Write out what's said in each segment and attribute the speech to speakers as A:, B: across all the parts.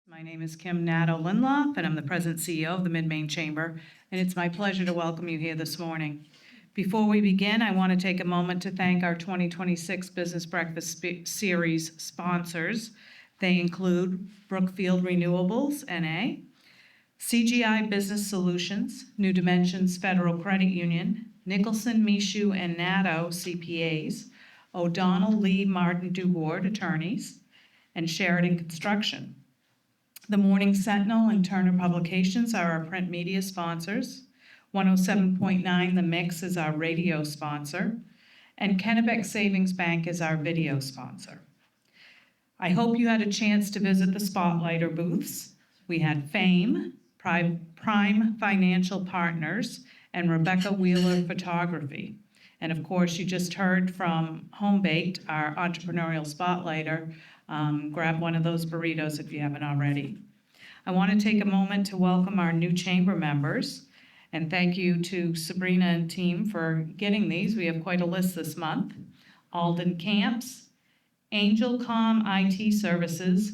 A: My name is Kim Nadeau-Lindloff, and I'm the President CEO of the Mid-Maine Chamber, and it's my pleasure to welcome you here this morning. Before we begin, I want to take a moment to thank our 2026 Business Breakfast Series sponsors. They include Brookfield Renewables, NA, CGI Business Solutions, New Dimensions Federal Credit Union, Nicholson, Michaud, and Nadeau CPAs, O'Donnell, Lee, Martin, Dugard Attorneys, and Sheridan Construction. The Morning Sentinel and Turner Publications are our print media sponsors. 107.9 The Mix is our radio sponsor. And Kennebec Savings Bank is our video sponsor. I hope you had a chance to visit the Spotlighter booths. We had Fame, Prime Financial Partners, and Rebecca Wheeler Photography. And of course, you just heard from Home Baked, our entrepreneurial spotlighter. Grab one of those burritos if you haven't already. I want to take a moment to welcome our new chamber members, and thank you to Sabrina and team for getting these. We have quite a list this month. Alden Camps, Angelcom IT Services,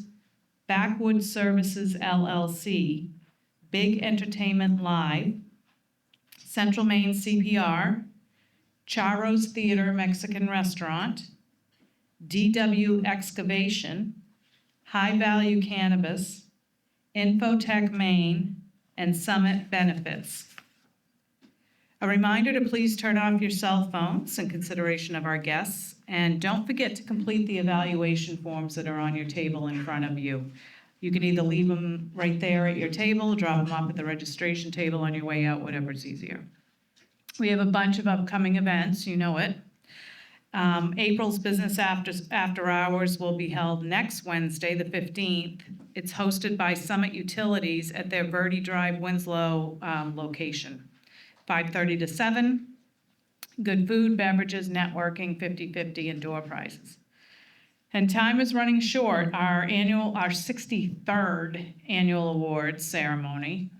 A: Backwood Services LLC, Big Entertainment Live, Central Maine CPR, Charo's Theater Mexican Restaurant, DW Excavation, High Value Cannabis, Infotech Maine, and Summit Benefits. A reminder to please turn off your cell phones in consideration of our guests, and don't forget to complete the evaluation forms that are on your table in front of you. You can either leave them right there at your table, drop them off at the registration table on your way out, whatever's easier. We have a bunch of upcoming events, you know it. April's Business After Hours will be held next Wednesday, the 15th. It's hosted by Summit Utilities at their Verde Drive, Winslow location. 5:30 to 7. Good food, beverages, networking, 50/50, and door prizes. And time is running short. Our 63rd annual awards ceremony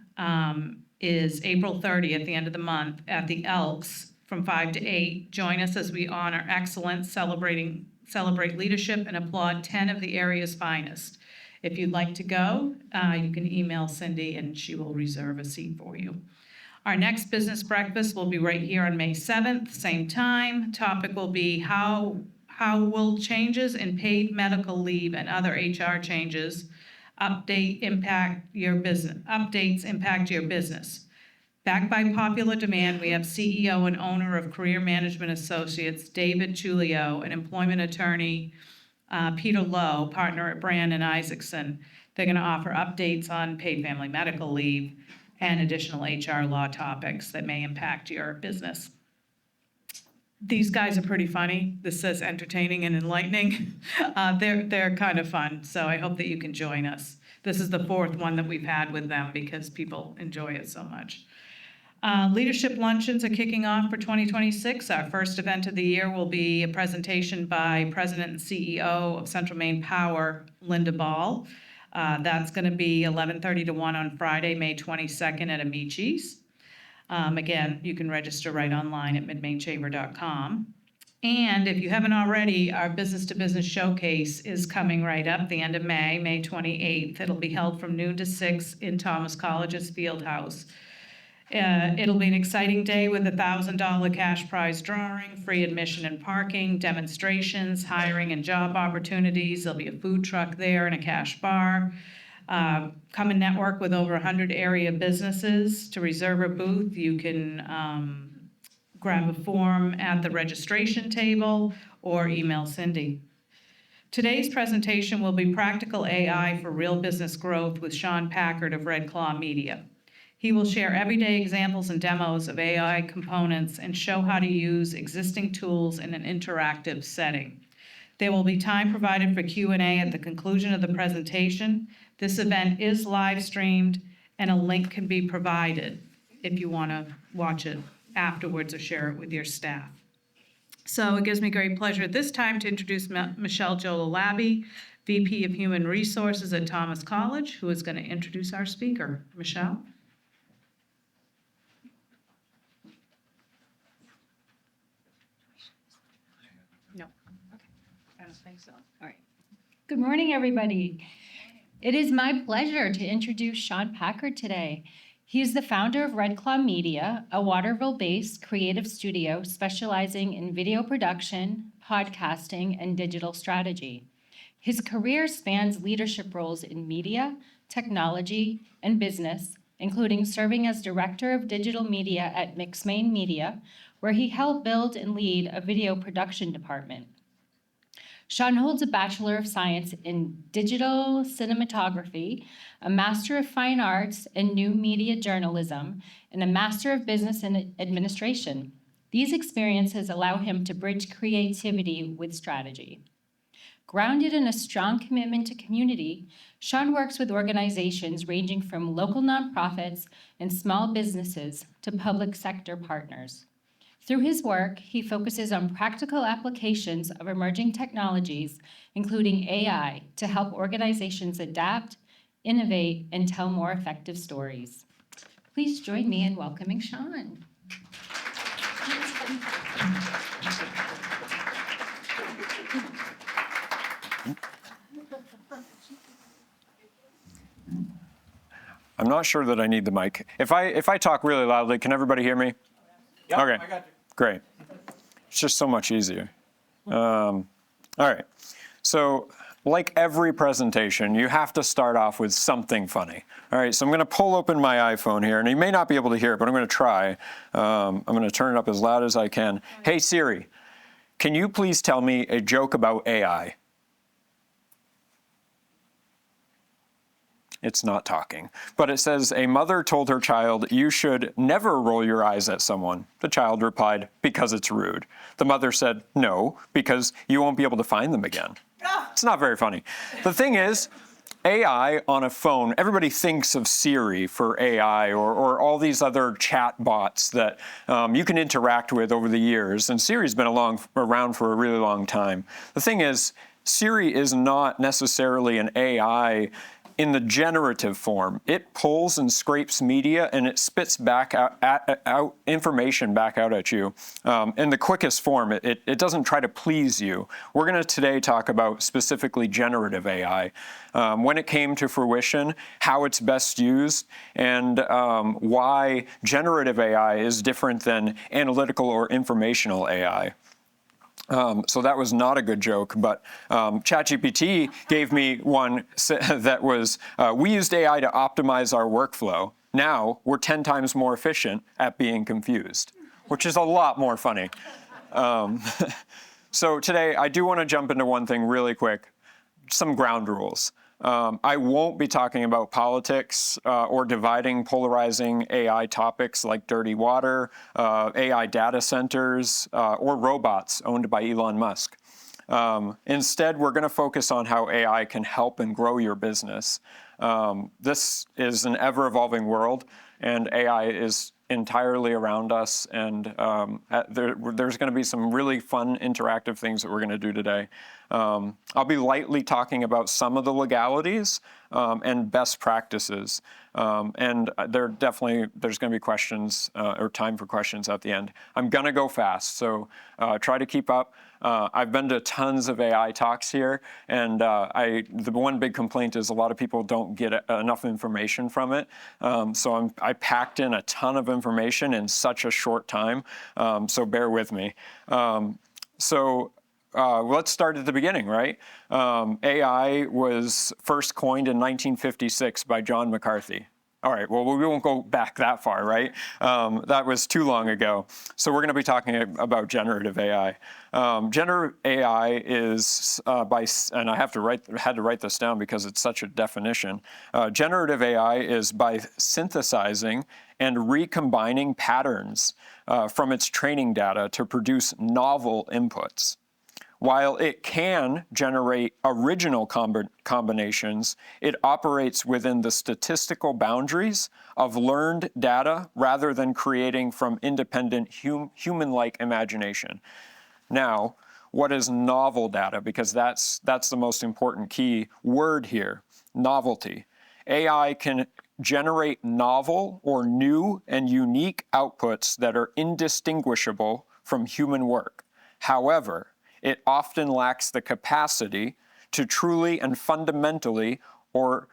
A: is April 30th, the end of the month, at the Elks from 5 to 8. Join us as we honor excellence, celebrate leadership, and applaud 10 of the area's finest. If you'd like to go, you can email Cindy and she will reserve a seat for you. Our next business breakfast will be right here on May 7th, same time. Topic will be how will changes in paid medical leave and other HR changes updates impact your business. Backed by popular demand, we have CEO and owner of Career Management Associates, David Giulio, and employment attorney, Peter Lowe, partner at Brand and Isaacson. They're going to offer updates on paid family medical leave and additional HR law topics that may impact your business. These guys are pretty funny. This says entertaining and enlightening. They're kind of fun, so I hope that you can join us. This is the fourth one that we've had with them because people enjoy it so much. Leadership luncheons are kicking off for 2026. Our first event of the year will be a presentation by President and CEO of Central Maine Power, Linda Ball. That's going to be 11:30 to 1 on Friday, May 22nd at Amici's. Again, you can register right online at midmainechamber.com. And if you haven't already, our Business to Business Showcase is coming right up the end of May, May 28th. It'll be held from noon to 6 in Thomas College's Field House. It'll be an exciting day with a $1,000 cash prize drawing, free admission and parking, demonstrations, hiring and job opportunities. There'll be a food truck there and a cash bar. Come and network with over 100 area businesses. To reserve a booth, you can grab a form at the registration table or email Cindy. Today's presentation will be Practical AI for Real Business Growth with Shawn Packard of Red Claw Media. He will share everyday examples and demos of AI components and show how to use existing tools in an interactive setting. There will be time provided for Q&A at the conclusion of the presentation. This event is live streamed and a link can be provided if you want to watch it afterwards or share it with your staff. So it gives me great pleasure at this time to introduce Michelle Jolalabi, VP of Human Resources at Thomas College, who is going to introduce our speaker. Michelle? No. Okay. I don't think so.
B: All right. Good morning, everybody. It is my pleasure to introduce Shawn Packard today. He is the founder of Red Claw Media, a Waterville-based creative studio specializing in video production, podcasting, and digital strategy. His career spans leadership roles in media, technology, and business, including serving as director of digital media at Mid-Maine Media, where he helped build and lead a video production department. Shawn holds a Bachelor of Science in Digital Cinematography, a Master of Fine Arts in New Media Journalism, and a Master of Business Administration. These experiences allow him to bridge creativity with strategy. Grounded in a strong commitment to community, Shawn works with organizations ranging from local nonprofits and small businesses to public sector partners. Through his work, he focuses on practical applications of emerging technologies, including AI, to help organizations adapt, innovate, and tell more effective stories. Please join me in welcoming Shawn.
C: I'm not sure that I need the mic. If I talk really loudly, can everybody hear me?
D: Yep,
C: Okay,
D: I got you.
C: great. It's just so much easier. All right. So, like every presentation, you have to start off with something funny. All right, so I'm going to pull open my iPhone here, and you may not be able to hear it, but I'm going to try. I'm going to turn it up as loud as I can. Hey, Siri, can you please tell me a joke about AI? It's not talking. But it says, a mother told her child, you should never roll your eyes at someone. The child replied, because it's rude. The mother said, no, because you won't be able to find them again. It's not very funny. The thing is, AI on a phone, everybody thinks of Siri for AI or all these other chat bots that you can interact with over the years. And Siri's been around for a really long time. The thing is, Siri is not necessarily an AI in the generative form. It pulls and scrapes media and it spits back out information back out at you in the quickest form. It doesn't try to please you. We're going to today talk about specifically generative AI, when it came to fruition, how it's best used, and why generative AI is different than analytical or informational AI. So that was not a good joke, but ChatGPT gave me one that was, we used AI to optimize our workflow. Now we're 10 times more efficient at being confused, which is a lot more funny. So today I do want to jump into one thing really quick, some ground rules. I won't be talking about politics or dividing, polarizing AI topics like dirty water, AI data centers, or robots owned by Elon Musk. Instead, we're going to focus on how AI can help and grow your business. This is an ever-evolving world, and AI is entirely around us, and there's going to be some really fun interactive things that we're going to do today. I'll be lightly talking about some of the legalities and best practices, and there's going to be questions or time for questions at the end. I'm going to go fast, so try to keep up. I've been to tons of AI talks here, and the one big complaint is a lot of people don't get enough information from it. So I packed in a ton of information in such a short time, so bear with me. Let's start at the beginning, right? AI was first coined in 1956 by John McCarthy. All right, well, we won't go back that far, right? That was too long ago. So we're going to be talking about generative AI. Generative AI is and I had to write this down because it's such a definition. Generative AI is by synthesizing and recombining patterns from its training data to produce novel inputs. While it can generate original combinations, it operates within the statistical boundaries of learned data rather than creating from independent human-like imagination. Now, what is novel data? Because that's the most important key word here, novelty. AI can generate novel or new and unique outputs that are indistinguishable from human work. However, it often lacks the capacity to truly and fundamentally or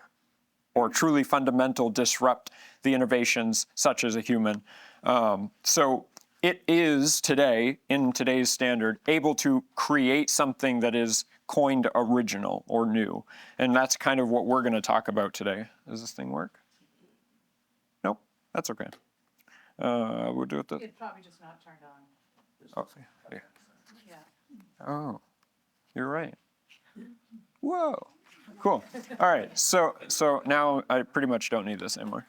C: truly fundamental disrupt the innovations such as a human. So it is today, in today's standard, able to create something that is coined original or new. And that's kind of what we're going to talk about today. Does this thing work? Nope, that's okay. We'll do it this.
A: It's probably just not turned on.
C: Oh, yeah.
A: Yeah.
C: Oh, you're right. Whoa, cool. All right, so now I pretty much don't need this anymore.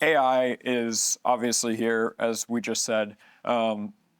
C: AI is obviously here, as we just said.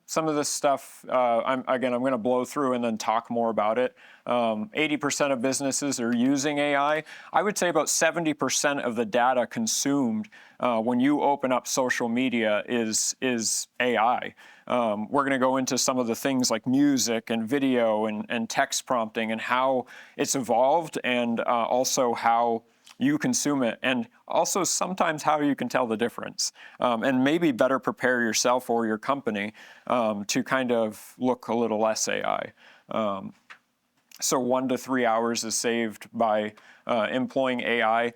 C: Some of this stuff, I'm going to blow through and then talk more about it. 80% of businesses are using AI. I would say about 70% of the data consumed when you open up social media is AI. We're going to go into some of the things like music and video and text prompting and how it's evolved, and also how you consume it, and also sometimes how you can tell the difference, and maybe better prepare yourself or your company to kind of look a little less AI. So 1 to 3 hours is saved by employing AI.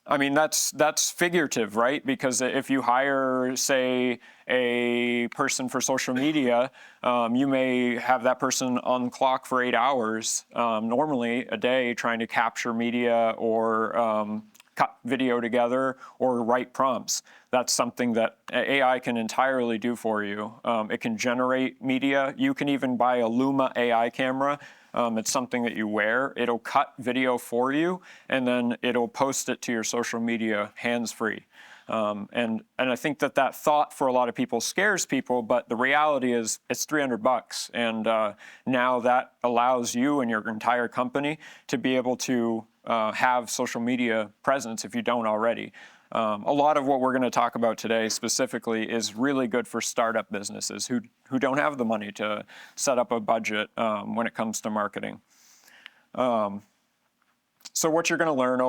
C: I mean, that's figurative, right? Because if you hire, say, a person for social media, you may have that person on clock for 8 hours, normally a day, trying to capture media or cut video together or write prompts. That's something that AI can entirely do for you. It can generate media. You can even buy a Luma AI camera. It's something that you wear. It'll cut video for you, and then it'll post it to your social media hands-free. And I think that thought for a lot of people scares people, but the reality is it's $300, and now that allows you and your entire company to be able to have social media presence if you don't already. A lot of what we're going to talk about today specifically is really good for startup businesses who don't have the money to set up a budget when it comes to marketing. So what you're going to learn,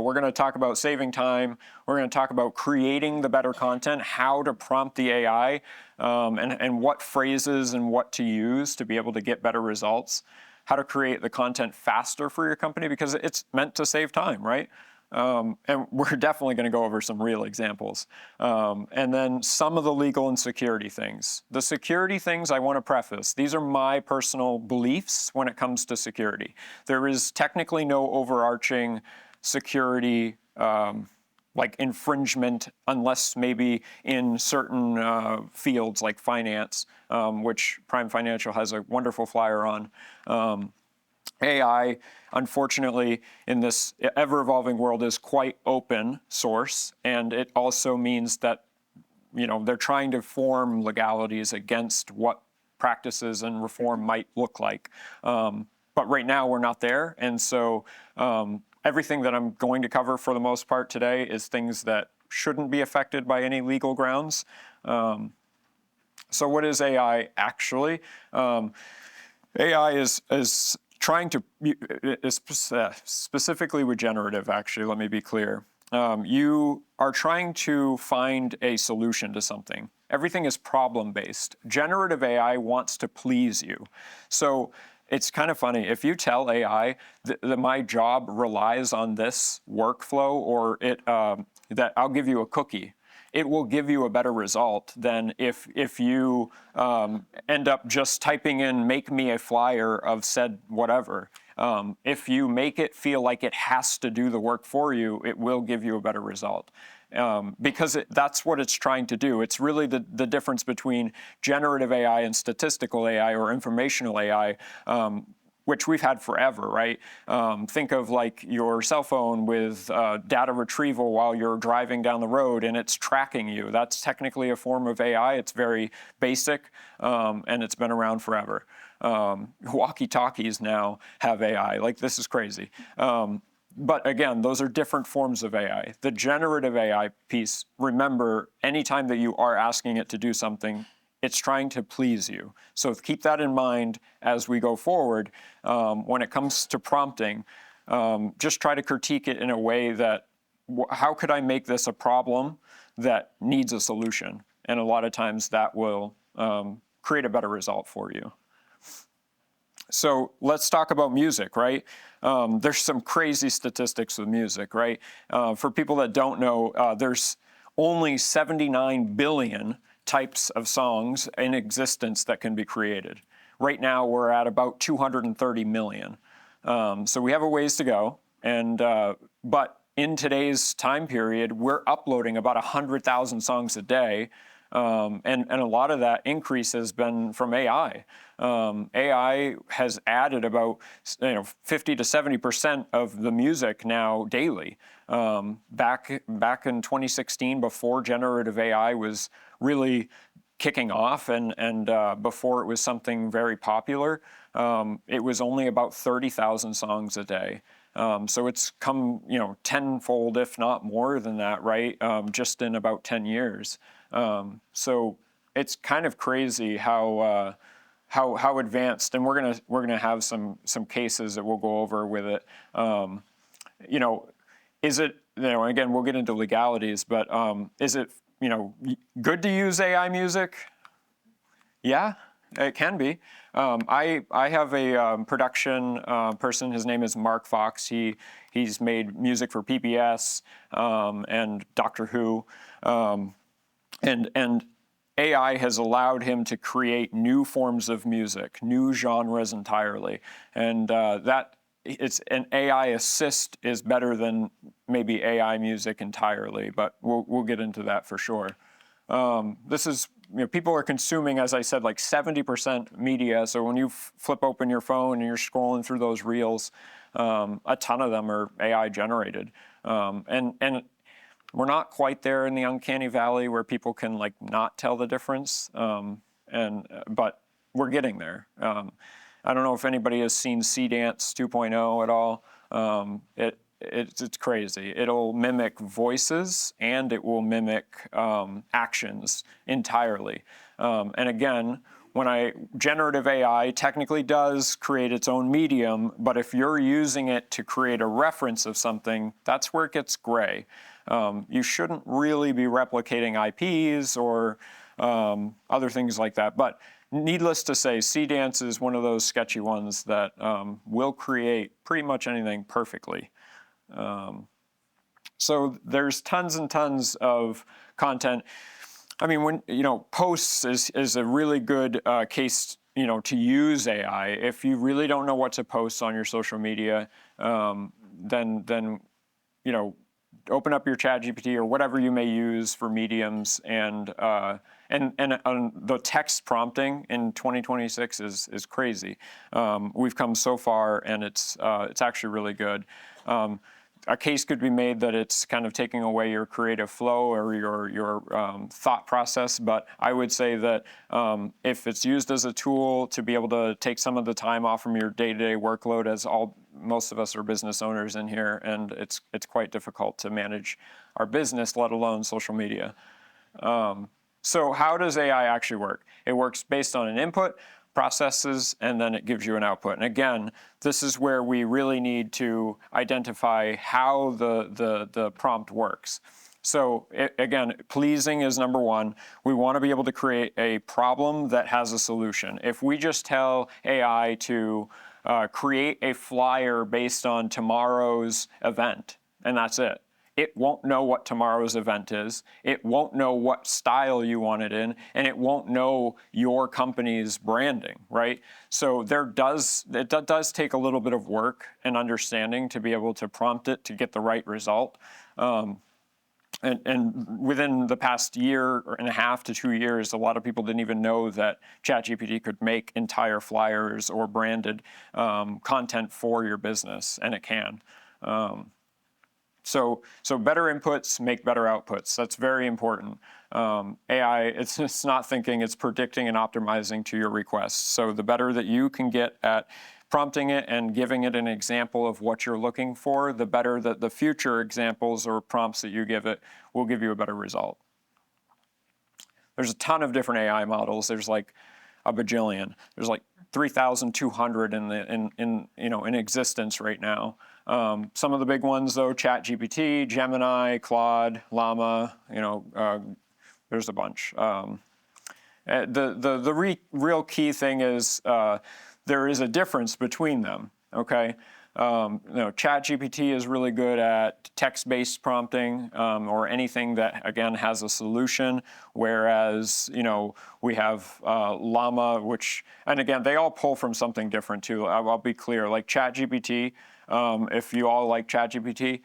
C: we're going to talk about saving time. We're going to talk about creating the better content, how to prompt the AI, and what phrases and what to use to be able to get better results, how to create the content faster for your company, because it's meant to save time, right? And we're definitely going to go over some real examples. And then some of the legal and security things. The security things, I want to preface, these are my personal beliefs when it comes to security. There is technically no overarching security like infringement, unless maybe in certain fields like finance, which Prime Financial has a wonderful flyer on. AI, unfortunately, in this ever-evolving world is quite open source, and it also means that, they're trying to form legalities against what practices and reform might look like. But right now, we're not there, and so everything that I'm going to cover for the most part today is things that shouldn't be affected by any legal grounds. So what is AI actually? AI is trying to, specifically regenerative, actually, let me be clear. You are trying to find a solution to something. Everything is problem-based. Generative AI wants to please you. So it's kind of funny. If you tell AI that my job relies on this workflow, or that I'll give you a cookie, it will give you a better result than if you end up just typing in, make me a flyer of said whatever. If you make it feel like it has to do the work for you, it will give you a better result. Because that's what it's trying to do. It's really the difference between generative AI and statistical AI or informational AI, which we've had forever, right? Think of like your cell phone with data retrieval while you're driving down the road and it's tracking you. That's technically a form of AI. It's very basic, and it's been around forever. Walkie-talkies now have AI. Like, this is crazy. But again, those are different forms of AI. The generative AI piece, remember, anytime that you are asking it to do something, it's trying to please you. So keep that in mind as we go forward. When it comes to prompting, just try to critique it in a way that, how could I make this a problem that needs a solution? And a lot of times that will create a better result for you. So let's talk about music, right? There's some crazy statistics with music, right? For people that don't know, there's only 79 billion types of songs in existence that can be created. Right now, we're at about 230 million. So we have a ways to go, but in today's time period, we're uploading about 100,000 songs a day, and a lot of that increase has been from AI. AI has added about 50 to 70% of the music now daily. Back in 2016, before generative AI was really kicking off, and before it was something very popular, it was only about 30,000 songs a day. So it's come, tenfold, if not more than that, right? Just in about 10 years. So it's kind of crazy how advanced, and we're gonna have some cases that we'll go over with it. Is it, again, we'll get into legalities, but is it, good to use AI music? Yeah, it can be. I have a production person. His name is Mark Fox. He's made music for PBS and Doctor Who, and AI has allowed him to create new forms of music, new genres entirely, and it's an AI assist is better than maybe AI music entirely, but we'll get into that for sure. This is, people are consuming, as I said, like 70% media. So when you flip open your phone and you're scrolling through those reels, a ton of them are AI generated. And we're not quite there in the uncanny valley where people can like not tell the difference. But we're getting there. I don't know if anybody has seen Dance 2.0 at all. It's crazy. It'll mimic voices and it will mimic actions entirely. And again, generative AI technically does create its own medium, but if you're using it to create a reference of something, that's where it gets gray. You shouldn't really be replicating IPs or other things like that. But needless to say, Dance is one of those sketchy ones that will create pretty much anything perfectly. So there's tons and tons of content. I mean, when posts is a really good case to use AI. If you really don't know what to post on your social media, then open up your ChatGPT or whatever you may use for mediums, and the text prompting in 2026 is crazy. We've come so far, and it's actually really good. A case could be made that it's kind of taking away your creative flow or your thought process, but I would say that if it's used as a tool to be able to take some of the time off from your day-to-day workload, as most of us are business owners in here, and it's quite difficult to manage our business, let alone social media. So how does AI actually work? It works based on an input, processes, and then it gives you an output. And again, this is where we really need to identify how the prompt works. So again, pleasing is number one. We want to be able to create a problem that has a solution. If we just tell AI to create a flyer based on tomorrow's event, and that's it, it won't know what tomorrow's event is. It won't know what style you want it in, and it won't know your company's branding, right? So it does take a little bit of work and understanding to be able to prompt it to get the right result. And within the past year and a half to 2 years, a lot of people didn't even know that ChatGPT could make entire flyers or branded content for your business, and it can. So better inputs make better outputs. That's very important. AI, it's not thinking, it's predicting and optimizing to your requests. So the better that you can get at prompting it and giving it an example of what you're looking for, the better that the future examples or prompts that you give it will give you a better result. There's a ton of different AI models. There's like a bajillion. There's like 3,200 in existence right now. Some of the big ones, though: ChatGPT, Gemini, Claude, Llama. There's a bunch. The real key thing is there is a difference between them, okay? ChatGPT is really good at text-based prompting or anything that, again, has a solution, whereas, we have Llama, which, and again, they all pull from something different too. I'll be clear, like ChatGPT, if you all like ChatGPT,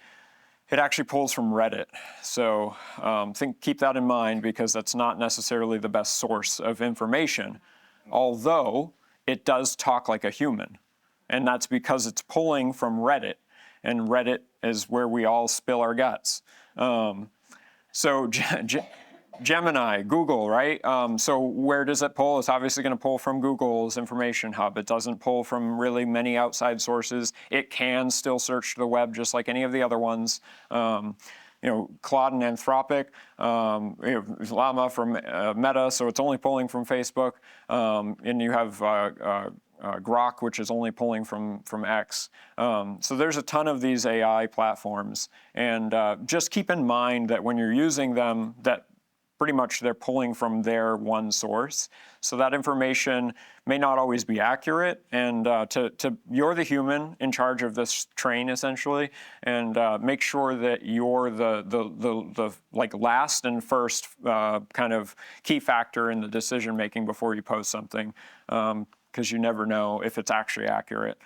C: it actually pulls from Reddit. So keep that in mind, because that's not necessarily the best source of information, although it does talk like a human. And that's because it's pulling from Reddit, and Reddit is where we all spill our guts. So Gemini, Google, right? So where does it pull? It's obviously going to pull from Google's information hub. It doesn't pull from really many outside sources. It can still search the web just like any of the other ones. Claude and Anthropic, Llama from Meta, so it's only pulling from Facebook. And you have Grok, which is only pulling from X. So there's a ton of these AI platforms. And just keep in mind that when you're using them, that pretty much they're pulling from their one source. So that information may not always be accurate. And you're the human in charge of this train, essentially, and make sure that you're the like last and first kind of key factor in the decision making before you post something, because you never know if it's actually accurate.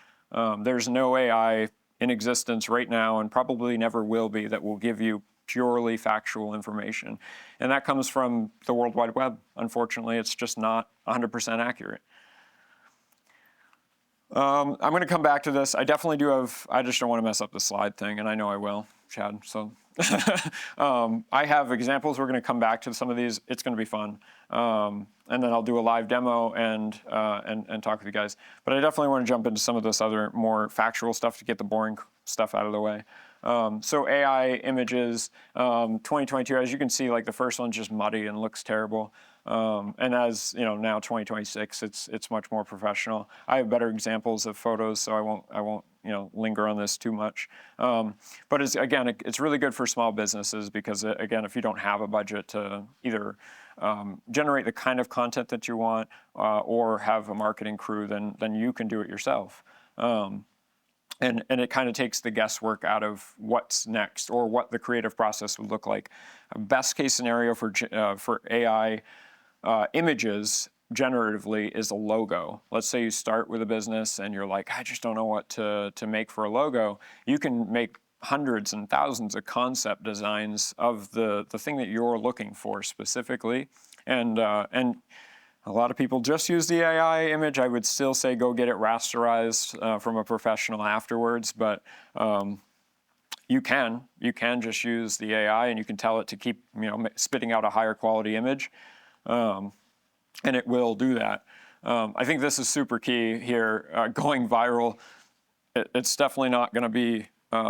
C: There's no AI in existence right now, and probably never will be, that will give you purely factual information. And that comes from the World Wide Web. Unfortunately, it's just not 100% accurate. I'm going to come back to this. I definitely do I just don't want to mess up the slide thing, and I know I will, Chad. So I have examples. We're going to come back to some of these. It's going to be fun. And then I'll do a live demo and talk with you guys. But I definitely want to jump into some of this other more factual stuff to get the boring stuff out of the way. So AI images, 2022, as you can see, like the first one's just muddy and looks terrible. And as now 2026, it's much more professional. I have better examples of photos, so I won't linger on this too much. But it's really good for small businesses, because again, if you don't have a budget to either generate the kind of content that you want or have a marketing crew, then you can do it yourself. And it kind of takes the guesswork out of what's next or what the creative process would look like. A best case scenario for AI images generatively is a logo. Let's say you start with a business and you're like, I just don't know what to make for a logo. You can make hundreds and thousands of concept designs of the thing that you're looking for specifically. And a lot of people just use the AI image. I would still say go get it rasterized from a professional afterwards, but you can just use the AI, and you can tell it to keep spitting out a higher quality image, and it will do that. I think this is super key here. Going viral, it's definitely not going to be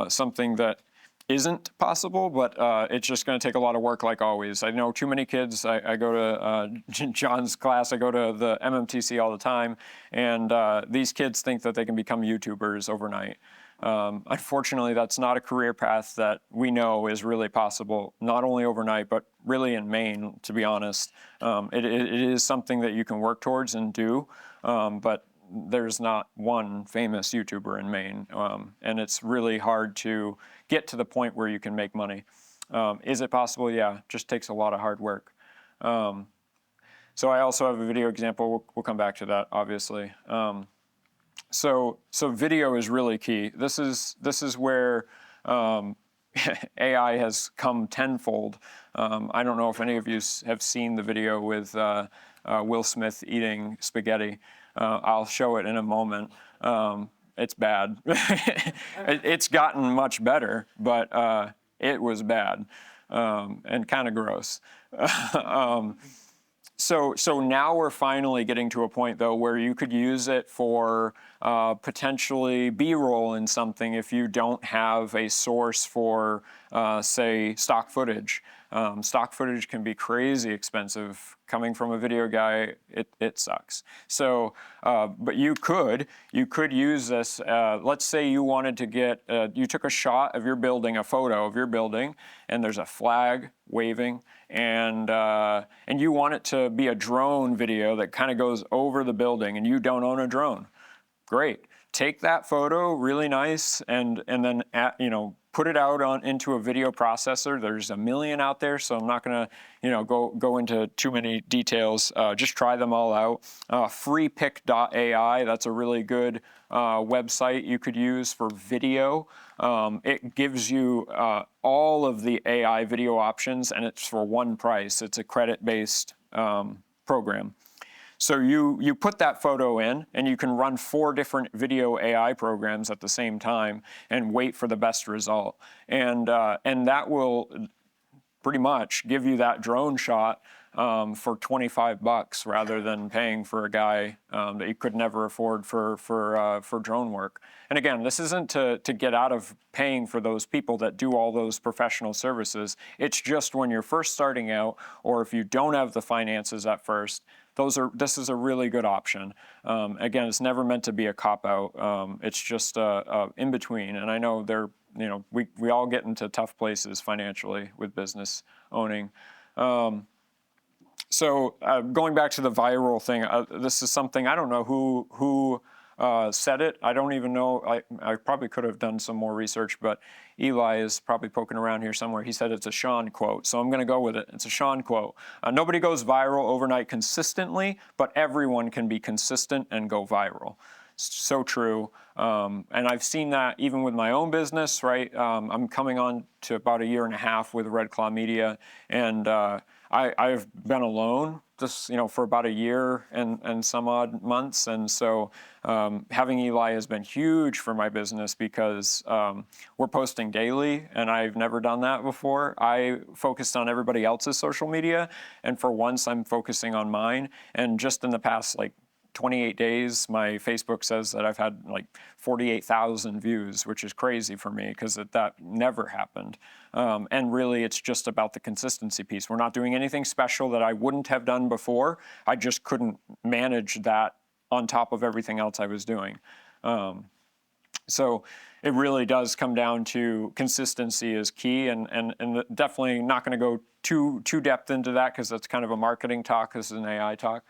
C: something that isn't possible, but it's just going to take a lot of work, like always. I know too many kids. I go to John's class. I go to the MMTC all the time, and these kids think that they can become YouTubers overnight. Unfortunately, that's not a career path that we know is really possible, not only overnight, but really in Maine, to be honest. It is something that you can work towards and do, but there's not one famous YouTuber in Maine, and it's really hard to get to the point where you can make money. Is it possible? Yeah, just takes a lot of hard work. So I also have a video example. We'll come back to that, obviously. So video is really key. This is where AI has come tenfold. I don't know if any of you have seen the video with Will Smith eating spaghetti. I'll show it in a moment. It's bad. It's gotten much better, but it was bad and kind of gross. So now we're finally getting to a point, though, where you could use it for potentially B-roll in something if you don't have a source for, say, stock footage. Stock footage can be crazy expensive. Coming from a video guy, it sucks. So, but you could use this. Let's say you wanted to get, you took a shot of your building, a photo of your building, and there's a flag waving, and you want it to be a drone video that kind of goes over the building, and you don't own a drone. great. Take that photo, really nice, and then put it out into a video processor. There's a million out there, so I'm not gonna go into too many details. Just try them all out. Freepic.ai, that's a really good website you could use for video. It gives you all of the AI video options, and it's for one price. It's a credit-based program. So you put that photo in, and you can run 4 different video AI programs at the same time and wait for the best result. And that will pretty much give you that drone shot for $25 rather than paying for a guy that you could never afford for drone work. And again, this isn't to get out of paying for those people that do all those professional services. It's just when you're first starting out, or if you don't have the finances at first, this is a really good option. Again, it's never meant to be a cop-out. It's just in between. And I know we all get into tough places financially with business owning. So going back to the viral thing, this is something, I don't know who said it. I don't even know. I probably could have done some more research, but Eli is probably poking around here somewhere. He said it's a Shawn quote, so I'm going to go with it. It's a Shawn quote. Nobody goes viral overnight consistently, but everyone can be consistent and go viral. So true. And I've seen that even with my own business, right? I'm coming on to about 1.5 years with Red Claw Media, and I've been alone just for about 1 year and some odd months, and so having Eli has been huge for my business because we're posting daily, and I've never done that before. I focused on everybody else's social media, and for once I'm focusing on mine. And just in the past 28 days, my Facebook says that I've had 48,000 views, which is crazy for me because that never happened. And really, it's just about the consistency piece. We're not doing anything special that I wouldn't have done before. I just couldn't manage that on top of everything else I was doing. So it really does come down to consistency is key, and definitely not going to go too depth into that because that's kind of a marketing talk. This is an AI talk.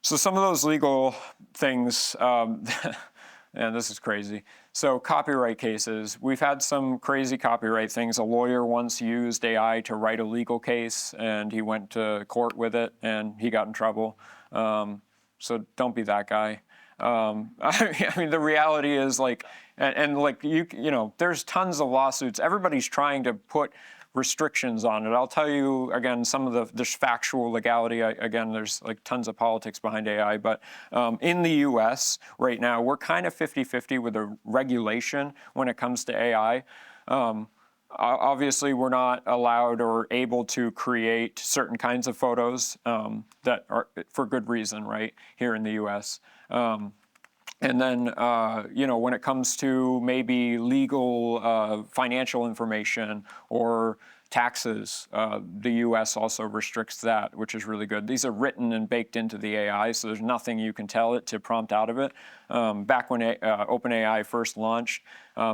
C: So some of those legal things, and this is crazy. So copyright cases, we've had some crazy copyright things. A lawyer once used AI to write a legal case, and he went to court with it, and he got in trouble. So don't be that guy. I mean, the reality is there's tons of lawsuits. Everybody's trying to put restrictions on it. I'll tell you again, there's factual legality. Again, there's tons of politics behind AI, but in the US right now, we're kind of 50-50 with the regulation when it comes to AI. Obviously, we're not allowed or able to create certain kinds of photos that are for good reason, right, here in the US. And then, when it comes to maybe legal financial information or taxes, the U.S. also restricts that, which is really good. These are written and baked into the AI, so there's nothing you can tell it to prompt out of it. Back when OpenAI first launched,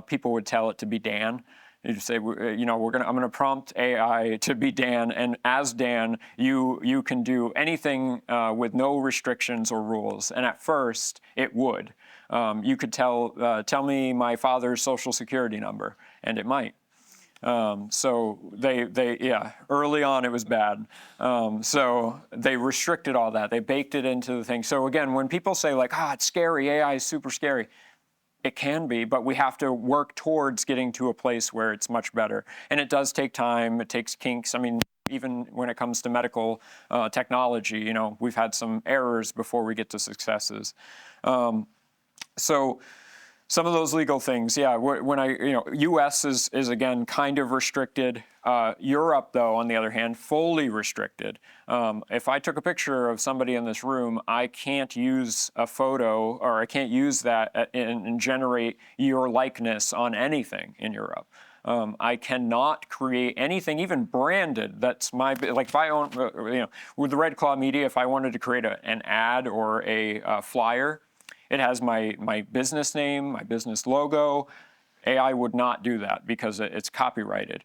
C: people would tell it to be Dan. You say, I'm going to prompt AI to be Dan, and as Dan, you can do anything with no restrictions or rules. And at first, it would. You could tell me my father's social security number, and it might. So early on it was bad. So they restricted all that. They baked it into the thing. So again, when people say it's scary, AI is super scary. It can be, but we have to work towards getting to a place where it's much better. And it does take time. It takes kinks. I mean, even when it comes to medical technology, we've had some errors before we get to successes. So some of those legal things, U.S. is again kind of restricted. Europe, though, on the other hand, fully restricted. If I took a picture of somebody in this room, I can't use a photo, or I can't use that and generate your likeness on anything in Europe. I cannot create anything, even branded. That's if I own, with the Red Claw Media, if I wanted to create an ad or a flyer, it has my business name, my business logo. AI would not do that because it's copyrighted.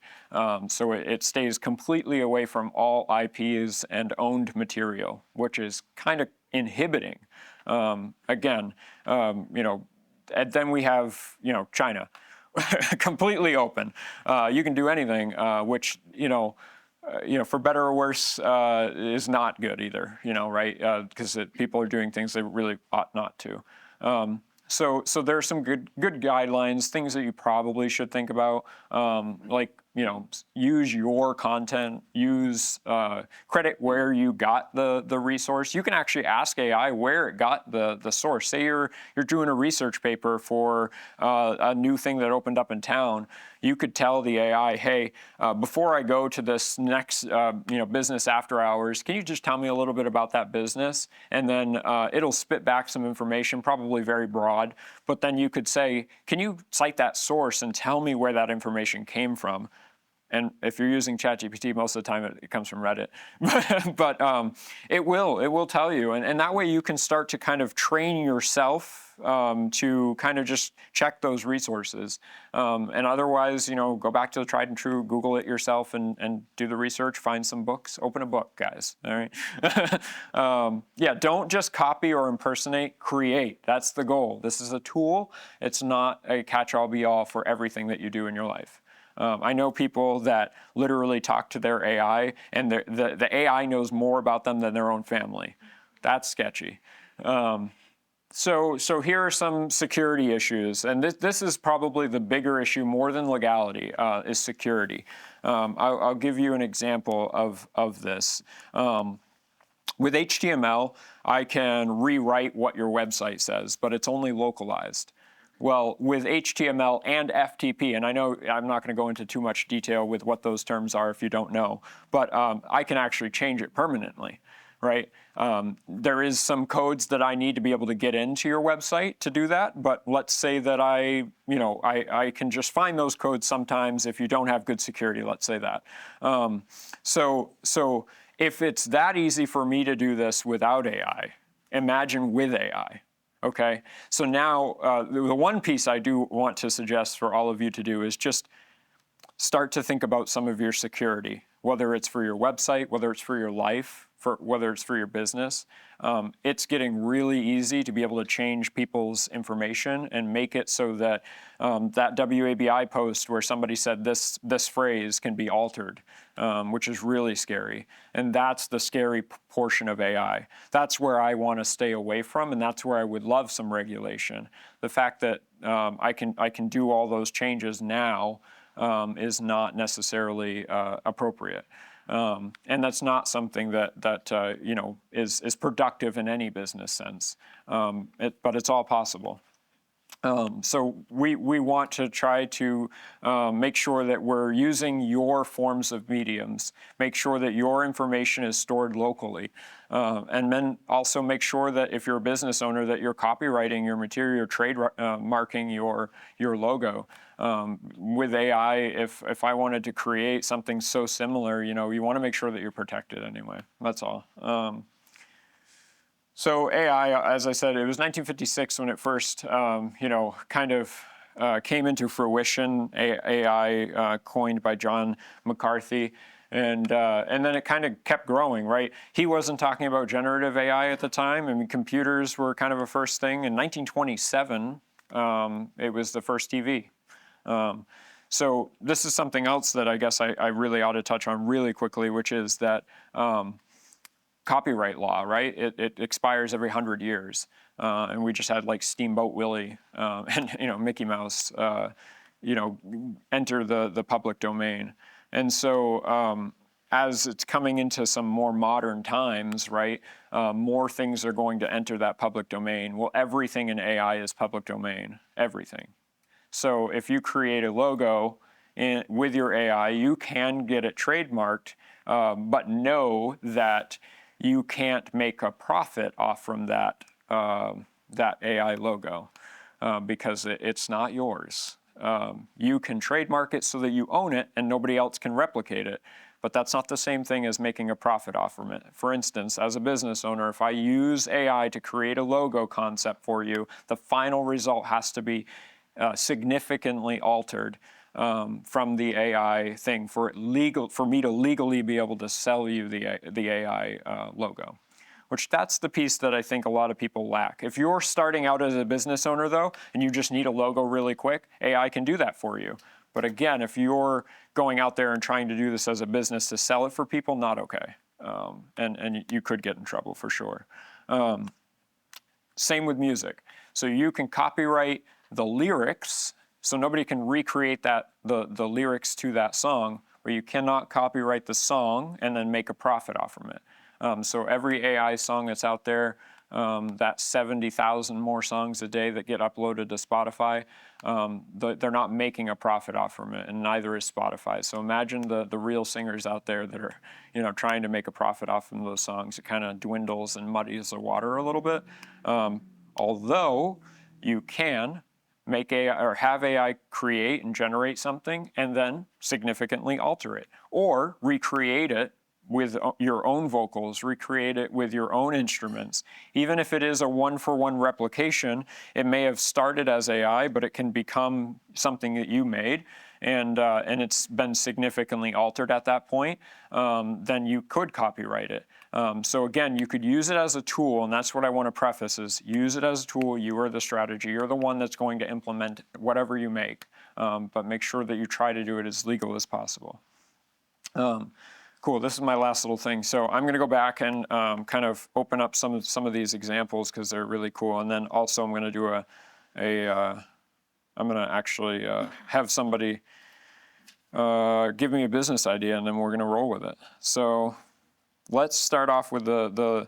C: So it stays completely away from all IPs and owned material, which is kind of inhibiting. Again, and then we have, China, completely open. You can do anything, which, for better or worse, is not good either, right? Because people are doing things they really ought not to. So there are some good guidelines, things that you probably should think about, like, use your content, use credit where you got the resource. You can actually ask AI where it got the source. Say you're doing a research paper for a new thing that opened up in town. You could tell the AI, hey, before I go to this next business after hours, can you just tell me a little bit about that business? And then it'll spit back some information, probably very broad. But then you could say, can you cite that source and tell me where that information came from? And if you're using ChatGPT, most of the time it comes from Reddit. but it will tell you. And that way you can start to kind of train yourself to kind of just check those resources. And otherwise, go back to the tried and true, Google it yourself and do the research, find some books, open a book, guys. All right. Yeah, don't just copy or impersonate, create. That's the goal. This is a tool. It's not a catch-all be-all for everything that you do in your life. I know people that literally talk to their AI, and the AI knows more about them than their own family. That's sketchy. So here are some security issues, and this is probably the bigger issue more than legality, is security. I'll give you an example of this. With HTML, I can rewrite what your website says, but it's only localized. Well, with HTML and FTP, and I know I'm not going to go into too much detail with what those terms are if you don't know, but I can actually change it permanently, right? There is some codes that I need to be able to get into your website to do that, but let's say that I can just find those codes sometimes if you don't have good security, let's say that. So if it's that easy for me to do this without AI, imagine with AI. Okay, so now the one piece I do want to suggest for all of you to do is just start to think about some of your security, whether it's for your website, whether it's for your life, whether it's for your business. It's getting really easy to be able to change people's information and make it so that that WABI post where somebody said this phrase can be altered, which is really scary. And that's the scary portion of AI. That's where I want to stay away from, and that's where I would love some regulation. The fact that I can do all those changes now is not necessarily appropriate. And that's not something that is productive in any business sense, but it's all possible. So we want to try to make sure that we're using your forms of mediums, make sure that your information is stored locally, and then also make sure that if you're a business owner that you're copywriting your material, marking your logo. With AI, if I wanted to create something so similar, you want to make sure that you're protected anyway. That's all. So AI, as I said, it was 1956 when it first, kind of came into fruition. AI coined by John McCarthy, and then it kind of kept growing. Right? He wasn't talking about generative AI at the time. I mean, computers were kind of a first thing. In 1927, it was the first TV. So this is something else that I guess I really ought to touch on really quickly, which is that copyright law, right? It expires every 100 years. And we just had like Steamboat Willie and Mickey Mouse, enter the public domain. And so as it's coming into some more modern times, right, more things are going to enter that public domain. Well, everything in AI is public domain, everything. So if you create a logo with your AI, you can get it trademarked, but know that you can't make a profit off from that AI logo because it's not yours. You can trademark it so that you own it and nobody else can replicate it, but that's not the same thing as making a profit off from it. For instance, as a business owner, if I use AI to create a logo concept for you, the final result has to be significantly altered from the AI thing for me to legally be able to sell you the AI logo. which that's the piece that I think a lot of people lack. If you're starting out as a business owner, though, and you just need a logo really quick, AI can do that for you. But again, if you're going out there and trying to do this as a business to sell it for people, not okay. And you could get in trouble for sure. Same with music. So you can copyright the lyrics, so nobody can recreate the lyrics to that song, but you cannot copyright the song and then make a profit off from it. So every AI song that's out there, that 70,000 more songs a day that get uploaded to Spotify, they're not making a profit off from it, and neither is Spotify. So imagine the real singers out there that are, trying to make a profit off from those songs. It kind of dwindles and muddies the water a little bit. Although you can make AI or have AI create and generate something and then significantly alter it, or recreate it with your own vocals, recreate it with your own instruments. Even if it is a one-for-one replication, it may have started as AI, but it can become something that you made, and it's been significantly altered at that point, then you could copyright it. So again, you could use it as a tool, and that's what I want to preface is use it as a tool. You are the strategy. You're the one that's going to implement whatever you make, but make sure that you try to do it as legal as possible. Cool, this is my last little thing. So I'm going to go back and kind of open up some of these examples because they're really cool. And then also I'm going to do I'm going to actually have somebody give me a business idea, and then we're going to roll with it. So let's start off with the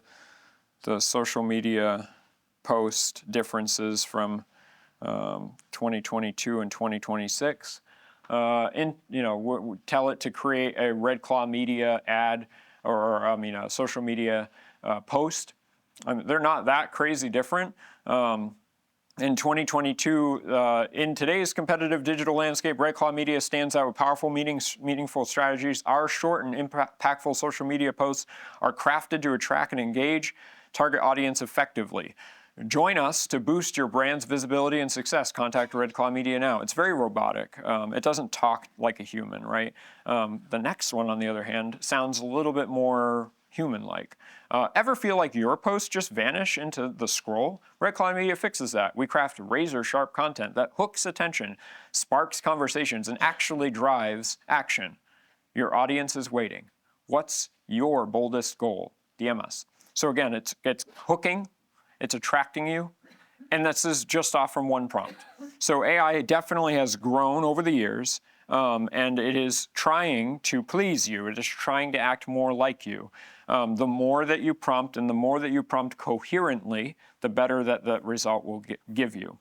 C: social media post differences from 2022 and 2026. Tell it to create a Red Claw Media ad or a social media post. They're not that crazy different. In 2022, in today's competitive digital landscape, Red Claw Media stands out with powerful, meaningful strategies. Our short and impactful social media posts are crafted to attract and engage target audience effectively. Join us to boost your brand's visibility and success. Contact Red Claw Media now. It's very robotic. It doesn't talk like a human, right? The next one, on the other hand, sounds a little bit more human-like. Ever feel like your posts just vanish into the scroll? Red Claw Media fixes that. We craft razor-sharp content that hooks attention, sparks conversations, and actually drives action. Your audience is waiting. What's your boldest goal? DM us. So again, it's hooking, it's attracting you, and this is just off from one prompt. So AI definitely has grown over the years, and it is trying to please you. It is trying to act more like you. The more that you prompt and the more that you prompt coherently, the better that the result will give you.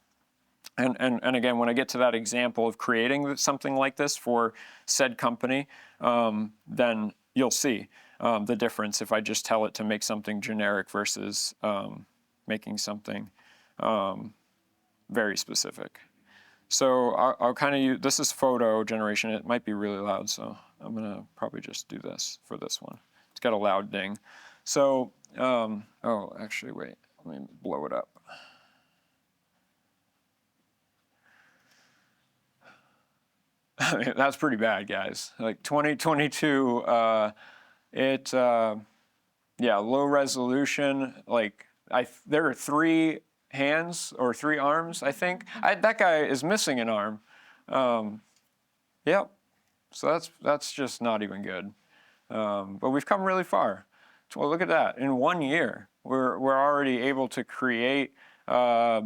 C: And again, when I get to that example of creating something like this for said company, then you'll see the difference if I just tell it to make something generic versus making something very specific. So I'll kind of use, this is photo generation. It might be really loud, so I'm going to probably just do this for this one. It's got a loud ding. So, oh, actually, wait, let me blow it up. I mean, that's pretty bad, guys. Like 2022, low resolution, like there are 3 hands or 3 arms, I think. That guy is missing an arm. Yep. So that's just not even good. But we've come really far. Well, look at that. In 1 year, we're already able to create, a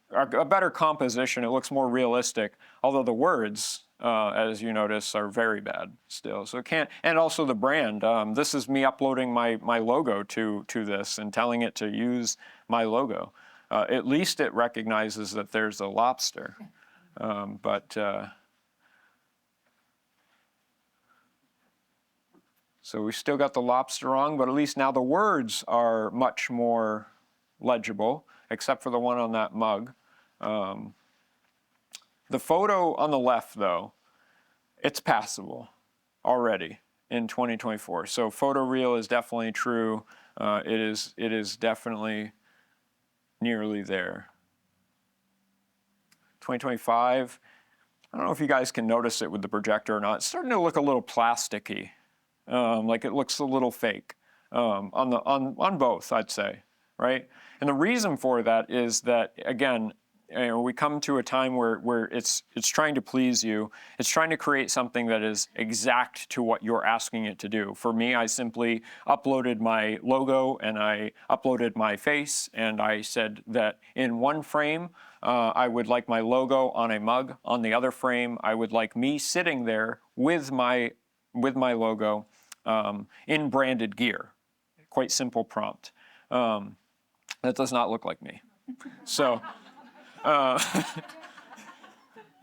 C: better composition. It looks more realistic, although the words, as you notice, are very bad still. So it can't, and also the brand. This is me uploading my logo to this and telling it to use my logo. At least it recognizes that there's a lobster. So we still got the lobster wrong, but at least now the words are much more legible, except for the one on that mug. The photo on the left, though, it's passable already in 2024. So photoreal is definitely true. It is definitely nearly there. 2025, I don't know if you guys can notice it with the projector or not. It's starting to look a little plasticky, like it looks a little fake. on both, I'd say, right? And the reason for that is that, again, we come to a time where it's trying to please you. It's trying to create something that is exact to what you're asking it to do. For me, I simply uploaded my logo and I uploaded my face, and I said that in one frame, I would like my logo on a mug. On the other frame, I would like me sitting there with my logo in branded gear. Quite simple prompt. That does not look like me. So.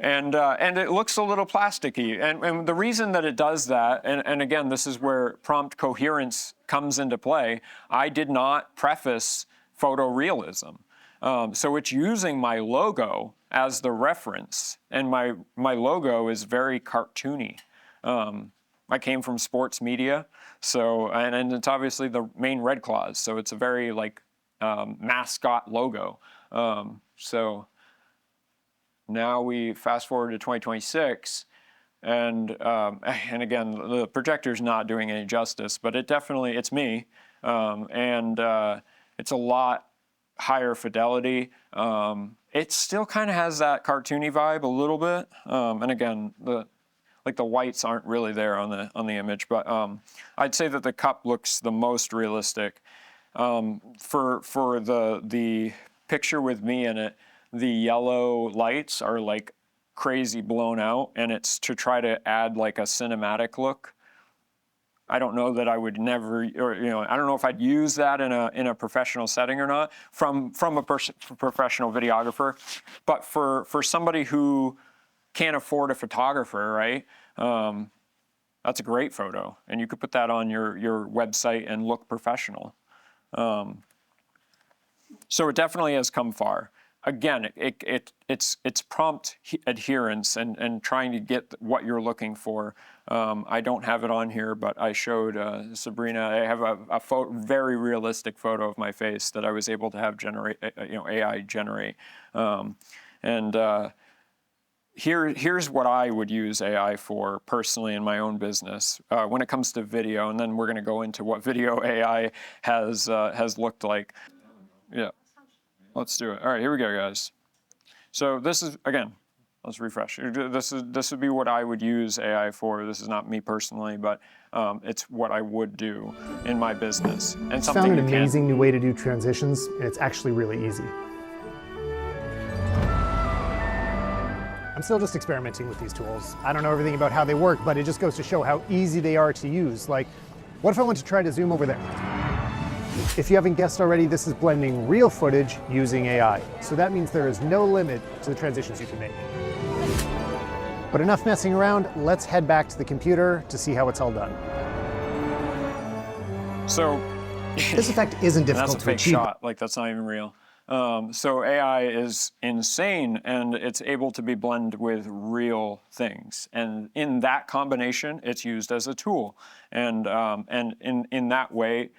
C: And it looks a little plasticky. And the reason that it does that, and again, this is where prompt coherence comes into play, I did not preface photorealism. So it's using my logo as the reference, and my logo is very cartoony. I came from sports media, so and it's obviously the Maine Red Claws, so it's a very like mascot logo. So now we fast forward to 2026, and again, the projector's not doing any justice, but it's me, and it's a lot higher fidelity. It still kind of has that cartoony vibe a little bit, and again, the whites aren't really there on the image, but I'd say that the cup looks the most realistic. For the picture with me in it, the yellow lights are like crazy blown out, and it's to try to add like a cinematic look. I don't know that I would never, or I don't know if I'd use that in a professional setting or not from a professional videographer, but for somebody who can't afford a photographer, right? That's a great photo, and you could put that on your website and look professional. So it definitely has come far. Again, it's prompt adherence and trying to get what you're looking for. I don't have it on here, but I showed Sabrina. I have a very realistic photo of my face that I was able to have AI generate. Here's what I would use AI for personally in my own business when it comes to video, and then we're going to go into what video AI has looked like. Yeah. Let's do it. All right, here we go, guys. So this is, again, let's refresh. This would be what I would use AI for. This is not me personally, but it's what I would do in my business. And
D: I found an amazing new way to do transitions, and it's actually really easy. I'm still just experimenting with these tools. I don't know everything about how they work, but it just goes to show how easy they are to use. Like, what if I want to try to zoom over there? If you haven't guessed already, this is blending real footage using AI. So that means there is no limit to the transitions you can make. But enough messing around, let's head back to the computer to see how it's all done.
C: So
D: this effect isn't difficult
C: to
D: achieve.
C: That's a fake shot, like that's not even real. So AI is insane, and it's able to be blended with real things. And in that combination, it's used as a tool. And in that way,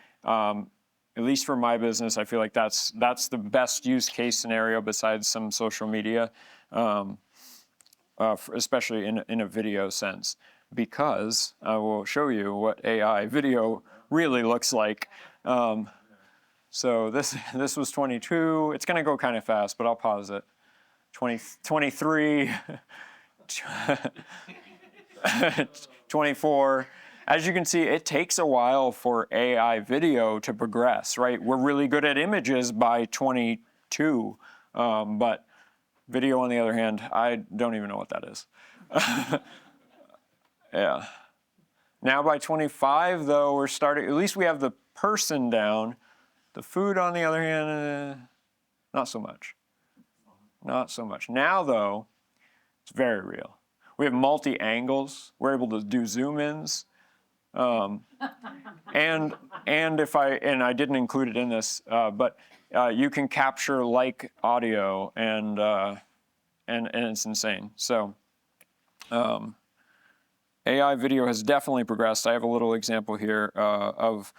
C: at least for my business, I feel like that's the best use case scenario besides some social media, especially in a video sense, because I will show you what AI video really looks like. So this was 22. It's going to go kind of fast, but I'll pause it. 23, 24. As you can see, it takes a while for AI video to progress, right? We're really good at images by 22, but video, on the other hand, I don't even know what that is. Yeah. Now by 25, though, we're starting, at least we have the person down. The food, on the other hand, not so much. Not so much. Now, though, it's very real. We have multi-angles. We're able to do zoom-ins. And I didn't include it in this, but you can capture like audio, and it's insane. So AI video has definitely progressed. I have a little example here of.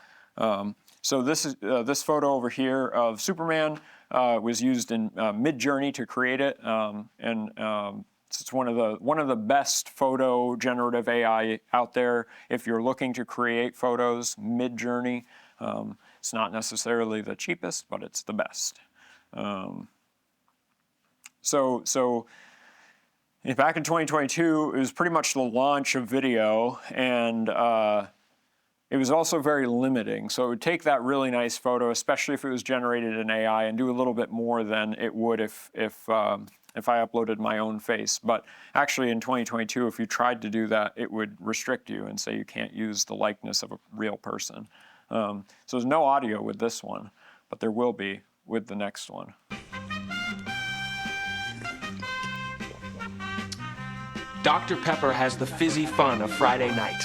C: So this photo over here of Superman was used in Mid-Journey to create it, it's one of the best photo generative AI out there. If you're looking to create photos, Mid-Journey. It's not necessarily the cheapest, but it's the best. So back in 2022, it was pretty much the launch of video, and it was also very limiting. So it would take that really nice photo, especially if it was generated in AI, and do a little bit more than it would if I uploaded my own face. But actually in 2022, if you tried to do that, it would restrict you and say you can't use the likeness of a real person. So there's no audio with this one, but there will be with the next one.
E: Dr. Pepper has the fizzy fun of Friday night.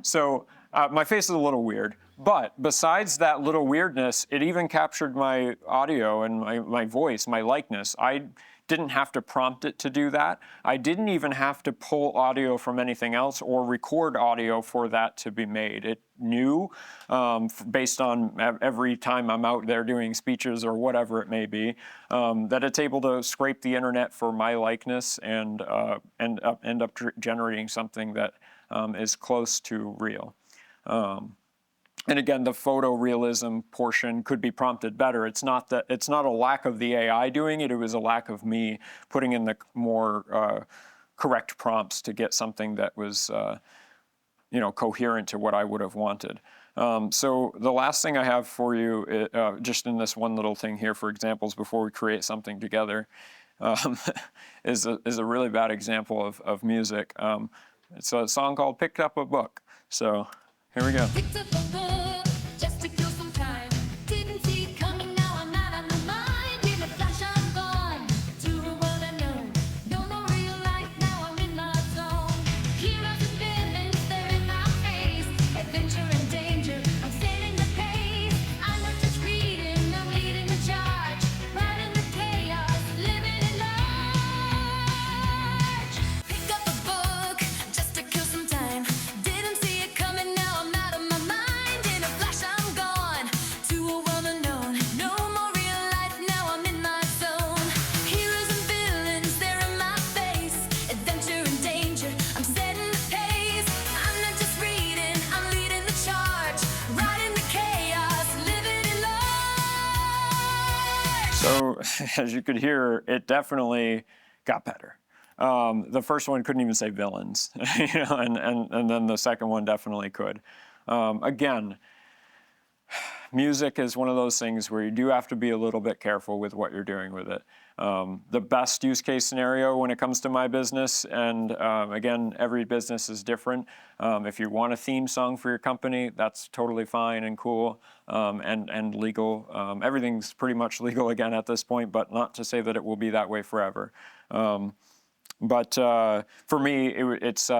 C: So my face is a little weird, but besides that little weirdness, it even captured my audio and my voice, my likeness. I didn't have to prompt it to do that. I didn't even have to pull audio from anything else or record audio for that to be made. It knew, based on every time I'm out there doing speeches or whatever it may be, that it's able to scrape the internet for my likeness and end up generating something that is close to real. And again, the photorealism portion could be prompted better. It's not a lack of the AI doing it. It was a lack of me putting in the more correct prompts to get something that was, coherent to what I would have wanted. So the last thing I have for you, just in this one little thing here for examples before we create something together, is a really bad example of music. It's a song called "Picked Up a Book." So here we go.
F: Picked up a book just to kill some time. Didn't see it coming, now I'm not on my mind. In a flash I'm gone to a world unknown. No more real life, now I'm in my zone. Heroes and villains, they're in my face. Adventure and danger, I'm setting the pace. I'm not just reading, I'm leading the charge. Riding the chaos, living in large. Pick up a book just to kill some time. Didn't see it coming, now I'm out of my mind. In a flash I'm gone to a world unknown. No more real life, now I'm in my zone. Heroes and villains, they're in my face. Adventure and danger, I'm setting the pace. I'm not just reading, I'm leading the charge. Riding the chaos, living in large.
C: So as you could hear, it definitely got better. The first one couldn't even say villains, and then the second one definitely could. Again, music is one of those things where you do have to be a little bit careful with what you're doing with it. The best use case scenario when it comes to my business, and again, every business is different. If you want a theme song for your company, that's totally fine and cool and legal. Everything's pretty much legal again at this point, but not to say that it will be that way forever. But for me, it's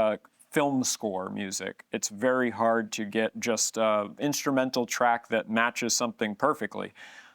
C: film score music. It's very hard to get just an instrumental track that matches something perfectly.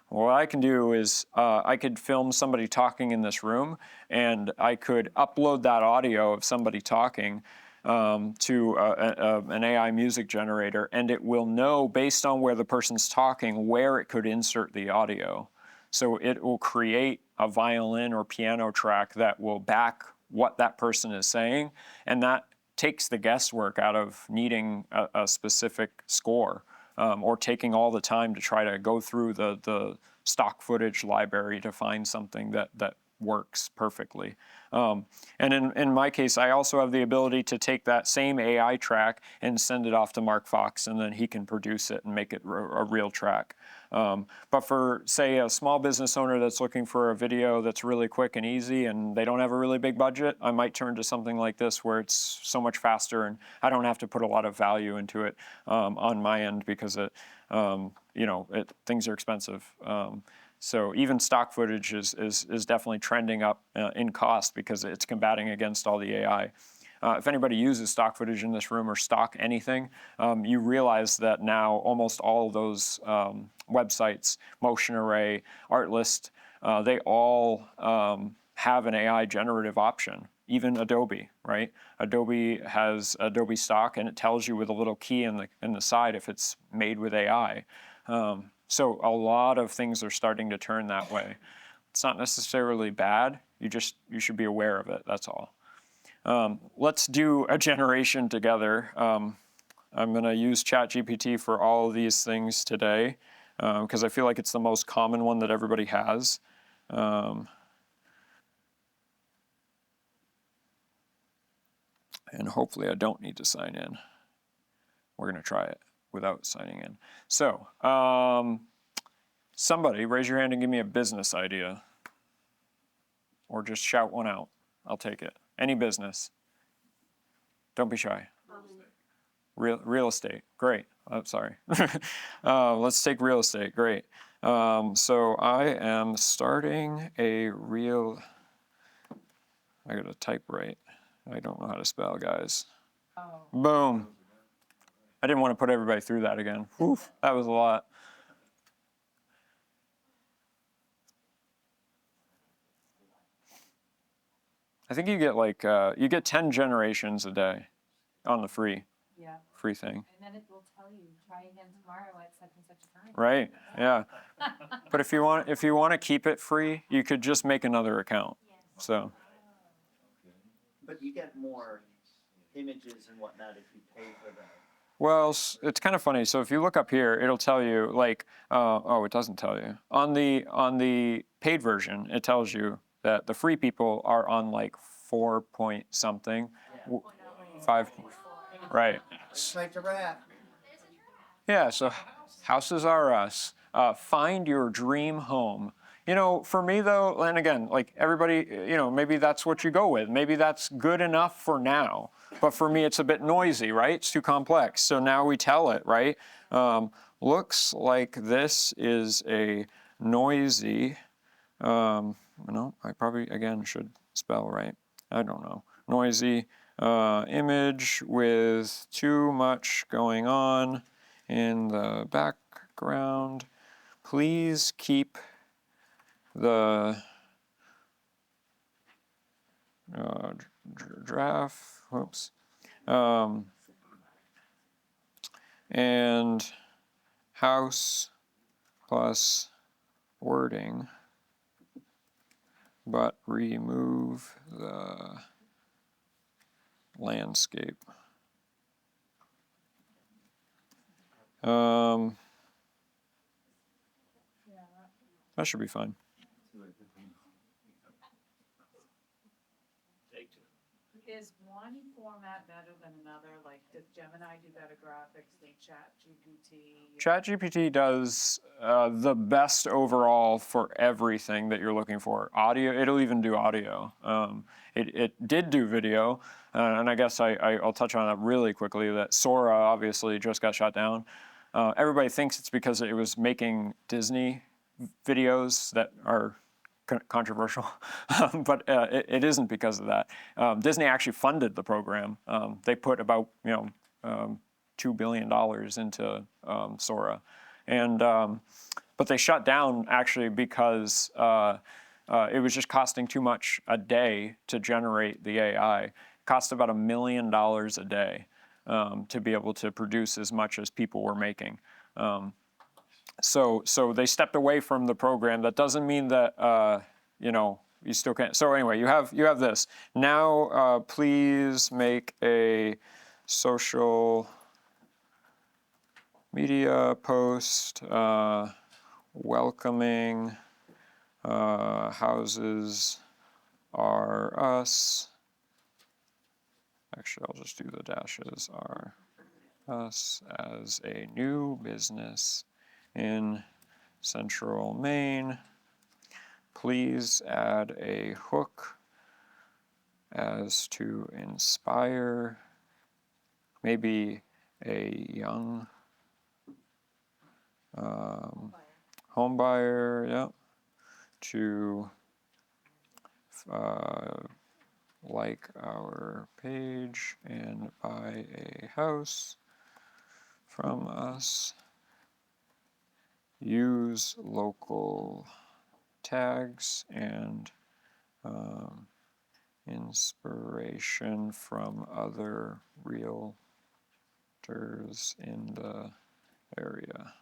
C: What I can do is I could film somebody talking in this room, and I could upload that audio of somebody talking to an AI music generator, and it will know, based on where the person's talking, where it could insert the audio. So it will create a violin or piano track that will back what that person is saying, and that takes the guesswork out of needing a specific score, or taking all the time to try to go through the stock footage library to find something that works perfectly. And in my case, I also have the ability to take that same AI track and send it off to Mark Fox, and then he can produce it and make it a real track. But for, say, a small business owner that's looking for a video that's really quick and easy and they don't have a really big budget, I might turn to something like this where it's so much faster and I don't have to put a lot of value into it on my end, because things are expensive. So even stock footage is definitely trending up in cost because it's combating against all the AI. If anybody uses stock footage in this room or stock anything, you realize that now almost all of those websites, Motion Array, Artlist, they all have an AI generative option. Even Adobe, right? Adobe has Adobe stock, and it tells you with a little key in the side if it's made with AI. So a lot of things are starting to turn that way. It's not necessarily bad. You should be aware of it. That's all. Let's do a generation together. I'm going to use ChatGPT for all of these things today because I feel like it's the most common one that everybody has. And hopefully I don't need to sign in. We're going to try it without signing in. So, somebody raise your hand and give me a business idea. Or just shout one out. I'll take it. Any business. Don't be shy. Real estate. Great. Oh, sorry. Let's take real estate. Great. So I am starting a real... I got to type right. I don't know how to spell, guys. Boom. I didn't want to put everybody through that again. Oof, that was a lot. I think you get like, you get 10 generations a day on the free thing.
B: And then it will tell you, try again tomorrow at such and such a time.
C: Right, yeah. But if you want to keep it free, you could just make another account. So.
G: But you get more images and whatnot if you pay for that.
C: Well, it's kind of funny. So if you look up here, it'll tell you like, oh, it doesn't tell you. On the paid version, it tells you that the free people are on like 4 point something, 5, right?
G: Like giraffe.
C: Yeah. So houses are us. Find your dream home. You know, for me though, and again, like everybody, you know, maybe that's what you go with. Maybe that's good enough for now. But for me, it's a bit noisy, right? It's too complex. So now we tell it, right? Looks like this is a noisy, no, I probably, again, should spell right. I don't know. Noisy image with too much going on in the background. Please keep the draft, whoops, and house plus wording, but remove the landscape. That should be fine.
A: Is one format better than another? Like, does Gemini do better graphics than ChatGPT?
C: ChatGPT does the best overall for everything that you're looking for. Audio, it'll even do audio. It did do video, and I guess I'll touch on that really quickly, that Sora obviously just got shut down. Everybody thinks it's because it was making Disney videos that are controversial, but it isn't because of that. Disney actually funded the program. They put about $2 billion into Sora, and but they shut down actually because it was just costing too much a day to generate the AI. It cost about $1 million a day to be able to produce as much as people were making. So they stepped away from the program. That doesn't mean that you still can't. So anyway, you have this. Now please make a social media post welcoming houses are us. Actually, I'll just do the dashes, are us as a new business in Central Maine. Please add a hook as to inspire maybe a young home buyer, yeah, to like our page and buy a house from us. Use local tags and inspiration from other realtors in the area.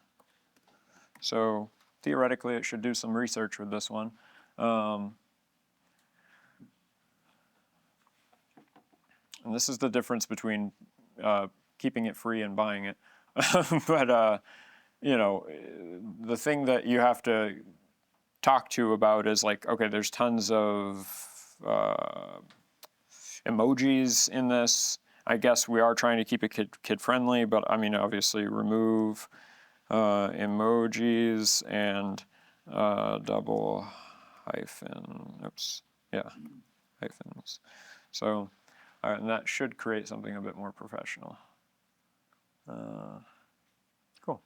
C: So theoretically, it should do some research with this one. And this is the difference between keeping it free and buying it. But you know, the thing that you have to talk to about is like, okay, there's tons of emojis in this. I guess we are trying to keep it kid friendly, but I mean, obviously remove emojis and double hyphen, hyphens. So, all right, and that should create something a bit more professional. Cool.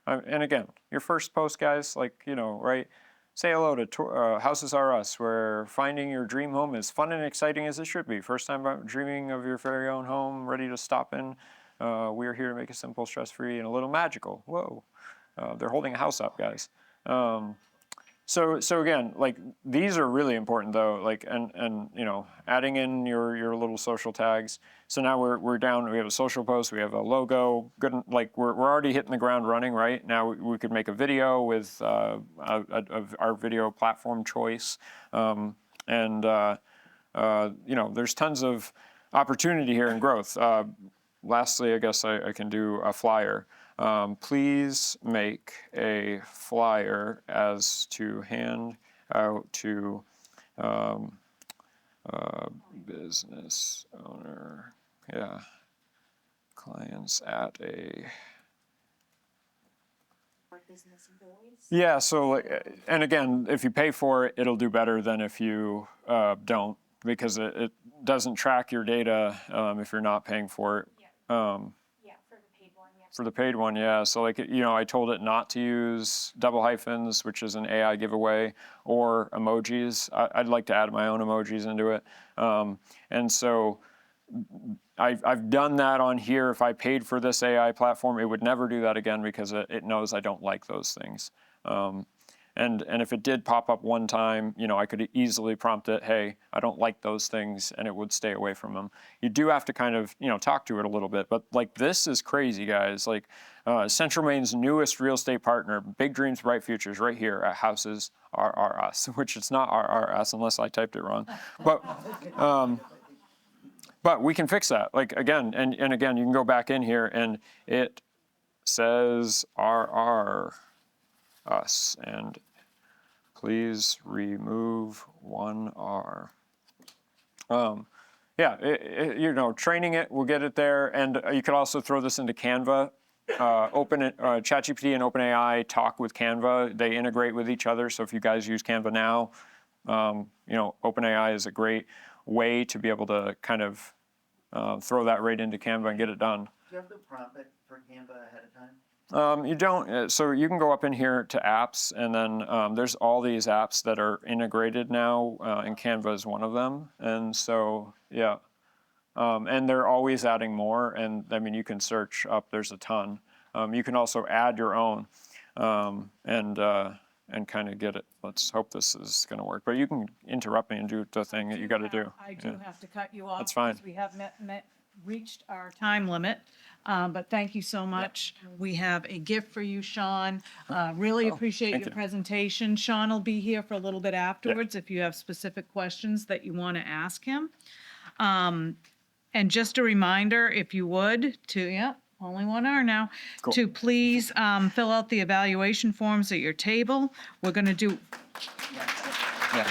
C: And again, your first post, guys, like, you know, right? Say hello to Houses Are Us, where finding your dream home is fun and exciting as it should be. First time dreaming of your very own home, ready to stop in. We're here to make it simple, stress-free, and a little magical. Whoa. They're holding a house up, guys. So again, like, these are really important though, like, and you know, adding in your little social tags. So now we're down, we have a social post, we have a logo, good, like, we're already hitting the ground running, right? Now we could make a video with our video platform choice. You know, there's tons of opportunity here and growth. Lastly, I guess I can do a flyer. Please make a flyer as to hand out to business owner, clients at a. Yeah, so like, and again, if you pay for it, it'll do better than if you don't, because it doesn't track your data if you're not paying for it. For the paid one, yeah. So like, you know, I told it not to use double hyphens, which is an AI giveaway, or emojis. I'd like to add my own emojis into it. And so I've done that on here. If I paid for this AI platform, it would never do that again because it knows I don't like those things. And if it did pop up one time, you know, I could easily prompt it, hey, I don't like those things, and it would stay away from them. You do have to kind of, you know, talk to it a little bit, but like, this is crazy, guys. Like, Central Maine's newest real estate partner, big dreams, bright futures, right here at Houses Are Us, which it's not RRS unless I typed it wrong. But we can fix that. Like, again, and again, you can go back in here and it says RR Us, and please remove one R. Yeah, you know, training it, we'll get it there. And you could also throw this into Canva. ChatGPT and OpenAI talk with Canva. They integrate with each other. So if you guys use Canva now, you know, OpenAI is a great way to be able to kind of throw that right into Canva and get it done.
G: Do you have to prompt it for Canva ahead of time?
C: You don't. So you can go up in here to apps, and then there's all these apps that are integrated now, and Canva is one of them. And so, yeah. And they're always adding more, and I mean, you can search up, there's a ton. You can also add your own and kind of get it. Let's hope this is going to work. But you can interrupt me and do the thing that you got to do.
A: I do have to cut you off.
C: That's fine.
A: Because we have reached our time limit. But thank you so much. We have a gift for you, Shawn. Really appreciate
C: thank
A: your
C: you.
A: presentation. Shawn will be here for a little bit afterwards if you have specific questions that you want to ask him. And just a reminder, if you would, to, only 1 hour now,
C: Cool.
A: to please fill out the evaluation forms at your table. We're going to do.
C: Yeah.